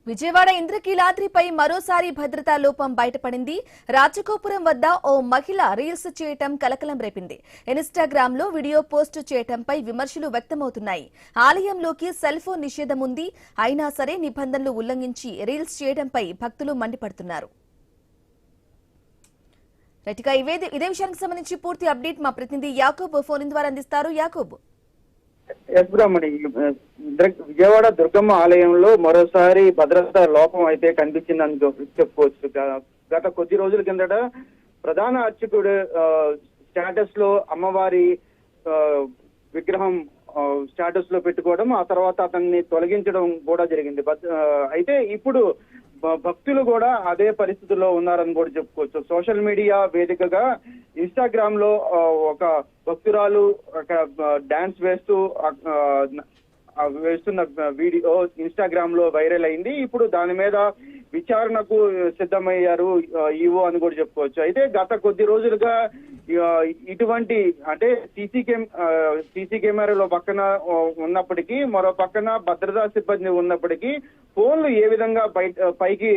విజయవాడ ఇంద్రకీలాద్రిపై మరోసారి భద్రతా లోపం బయటపడింది. రాజగోపురం వద్ద ఓ మహిళ రీల్స్ చేయటం కలకలం రేపింది. ఇన్‌స్టాగ్రామ్ లో వీడియో పోస్టు చేయటంపై విమర్శలు వ్యక్తమవుతున్నాయి. ఆలయంలోకి సెల్ ఫోన్ నిషేధం ఉంది. అయినా సరే నిబంధనలు ఉల్లంఘించి రీల్స్ చేయడంపై భక్తులు మండిపడుతున్నారు. ఇదే విషయానికి సంబంధించి పూర్తి అప్డేట్ మా ప్రతినిధి యాకూబ్ ఫోన్ ద్వారా అందిస్తారు. యాకూబ్, విజయవాడ దుర్గమ్మ ఆలయంలో మరోసారి భద్రతా లోపం అయితే కనిపించిందని చెప్పుకోవచ్చు. గత కొద్ది రోజుల కిందట ప్రధాన అర్చకుడు స్టేటస్ లో అమ్మవారి విగ్రహం స్టేటస్ లో పెట్టుకోవడం, ఆ తర్వాత అతన్ని తొలగించడం కూడా జరిగింది. అయితే ఇప్పుడు భక్తులు కూడా అదే పరిస్థితుల్లో ఉన్నారని కూడా చెప్పుకోవచ్చు. సోషల్ మీడియా వేదికగా ఇన్‌స్టాగ్రామ్ లో ఒక భక్తురాలు డాన్స్ వేస్తున్న వీడియో ఇన్‌స్టాగ్రామ్ లో వైరల్ అయింది. ఇప్పుడు దాని మీద విచారణకు సిద్ధమయ్యారు ఈవో అని కూడా చెప్పుకోవచ్చు. అయితే గత కొద్ది రోజులుగా ఇటువంటి అంటే సీసీ కెమెరాలో పక్కన ఉన్నప్పటికీ, మరో పక్కన భద్రతా సిబ్బంది ఉన్నప్పటికీ ఫోన్లు ఏ విధంగా పైకి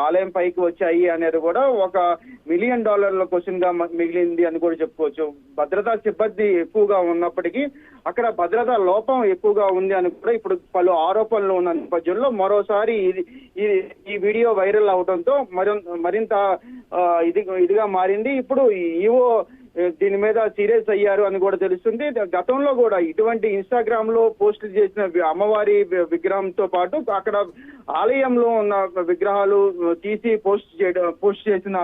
ఆలయం పైకి వచ్చాయి అనేది కూడా ఒక $1 మిలియన్ క్వశ్చన్ గా మిగిలింది అని కూడా చెప్పుకోవచ్చు. భద్రతా సిబ్బంది ఎక్కువగా ఉన్నప్పటికీ అక్కడ భద్రతా లోపం ఎక్కువగా ఉంది అని కూడా ఇప్పుడు పలు ఆరోపణలు ఉన్న నేపథ్యంలో మరోసారి ఈ వీడియో వైరల్ అవడంతో మరింత ఇదిగా మారింది. ఇప్పుడు ఈవో దీని మీద సీరియస్ అయ్యారు అని కూడా తెలుస్తుంది. గతంలో కూడా ఇటువంటి ఇన్‌స్టాగ్రామ్ లో పోస్ట్ చేసిన అమ్మవారి విగ్రహంతో పాటు అక్కడ ఆలయంలో ఉన్న విగ్రహాలు తీసి పోస్ట్ చేసిన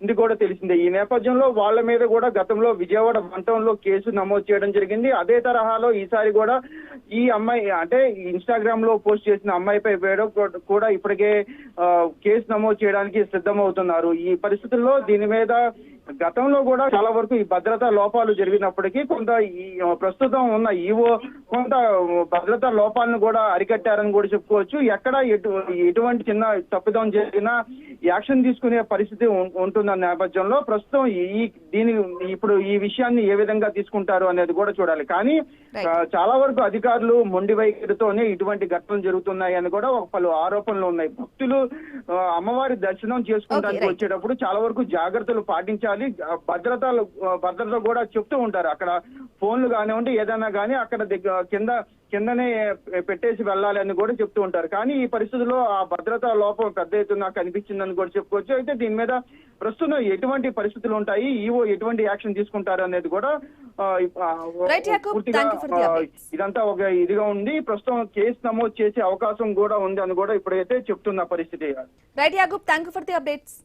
ఇది కూడా తెలిసిందే. ఈ నేపథ్యంలో వాళ్ళ మీద కూడా గతంలో విజయవాడ వంటంలో కేసు నమోదు చేయడం జరిగింది. అదే తరహాలో ఈసారి కూడా ఈ అమ్మాయి అంటే ఇన్‌స్టాగ్రామ్ లో పోస్ట్ చేసిన అమ్మాయిపై కూడా ఇప్పటికే కేసు నమోదు చేయడానికి సిద్ధమవుతున్నారు. ఈ పరిస్థితుల్లో దీని మీద గతంలో కూడా చాలా వరకు ఈ భద్రతా లోపాలు జరిగినప్పటికీ కొంత ఈ ప్రస్తుతం ఉన్న ఈవో కొంత భద్రతా లోపాలను కూడా అరికట్టారని కూడా చెప్పుకోవచ్చు. ఎక్కడ ఎటువంటి చిన్న తప్పిదం జరిగినా యాక్షన్ తీసుకునే పరిస్థితి ఉంటుందన్న నేపథ్యంలో ప్రస్తుతం ఇప్పుడు ఈ విషయాన్ని ఏ విధంగా తీసుకుంటారు అనేది కూడా చూడాలి. కానీ చాలా వరకు అధికారులు మొండి వైఖరితోనే ఇటువంటి ఘటనలు జరుగుతున్నాయి అని కూడా పలు ఆరోపణలు ఉన్నాయి. భక్తులు అమ్మవారి దర్శనం చేసుకోవడానికి వచ్చేటప్పుడు చాలా వరకు జాగ్రత్తలు పాటించాలి. భద్రత కూడా చెప్తూ ఉంటారు. అక్కడ ఫోన్లు కానివ్వండి ఏదైనా కానీ అక్కడ కిందనే పెట్టేసి వెళ్ళాలి అని కూడా చెప్తూ ఉంటారు. కానీ ఈ పరిస్థితుల్లో ఆ భద్రతా లోపం పెద్ద ఎత్తున కనిపించిందని కూడా చెప్పుకోవచ్చు. అయితే దీని మీద ప్రస్తుతం ఎటువంటి పరిస్థితులు ఉంటాయి, ఈవో ఎటువంటి యాక్షన్ తీసుకుంటారు అనేది కూడా పూర్తిగా ఇదంతా ఒక ఇదిగా ఉంది. ప్రస్తుతం కేసు నమోదు చేసే అవకాశం కూడా ఉంది అని కూడా ఇప్పుడైతే చెప్తున్న పరిస్థితి. Right Yakub, thank you for the updates.